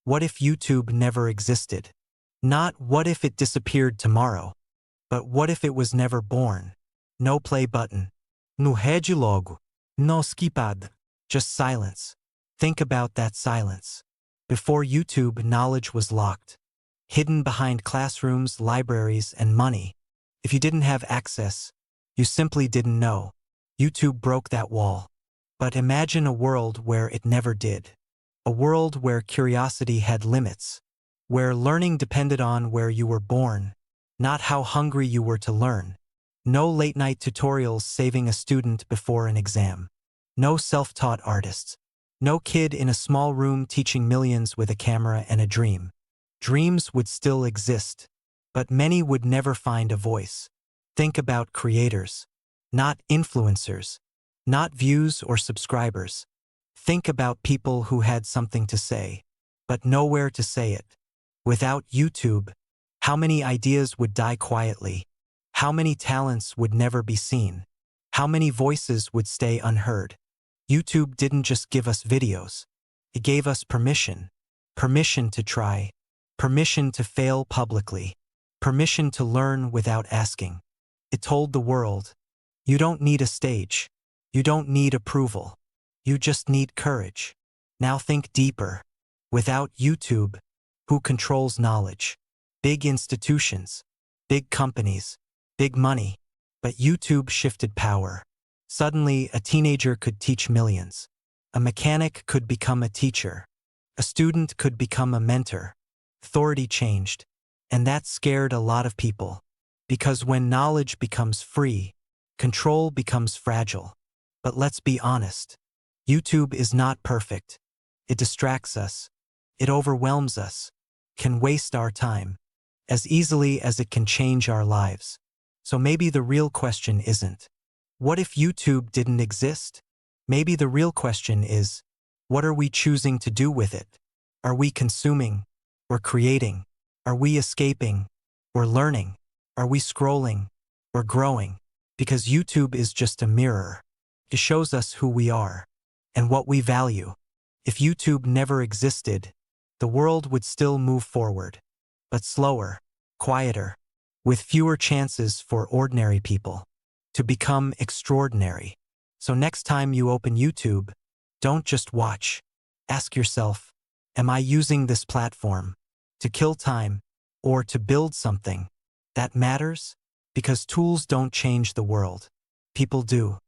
What if YouTube never existed? Not what if it disappeared tomorrow, but what if it was never born? No play button. No rede logo. No skipad. Just silence. Think about that silence. Before YouTube, knowledge was locked, hidden behind classrooms, libraries, and money. If you didn't have access, you simply didn't know. YouTube broke that wall. But imagine a world where it never did. A world where curiosity had limits, where learning depended on where you were born, not how hungry you were to learn. No late-night tutorials saving a student before an exam. No self-taught artists. No kid in a small room teaching millions with a camera and a dream. Dreams would still exist, but many would never find a voice. Think about creators, not influencers, not views or subscribers. Think about people who had something to say, but nowhere to say it. Without YouTube, how many ideas would die quietly? How many talents would never be seen? How many voices would stay unheard? YouTube didn't just give us videos. It gave us permission. Permission to try. Permission to fail publicly. Permission to learn without asking. It told the world, you don't need a stage. You don't need approval. You just need courage. Now think deeper. Without YouTube, who controls knowledge? Big institutions, big companies, big money. But YouTube shifted power. Suddenly, a teenager could teach millions. A mechanic could become a teacher. A student could become a mentor. Authority changed. And that scared a lot of people. Because when knowledge becomes free, control becomes fragile. But let's be honest. YouTube is not perfect. It distracts us. It overwhelms us. Can waste our time. As easily as it can change our lives. So maybe the real question isn't, what if YouTube didn't exist? Maybe the real question is, what are we choosing to do with it? Are we consuming? Or creating? Are we escaping? Or learning? Are we scrolling? Or growing? Because YouTube is just a mirror. It shows us who we are and what we value. If YouTube never existed, the world would still move forward, but slower, quieter, with fewer chances for ordinary people to become extraordinary. So next time you open YouTube, don't just watch. Ask yourself, am I using this platform to kill time or to build something that matters? Because tools don't change the world. People do.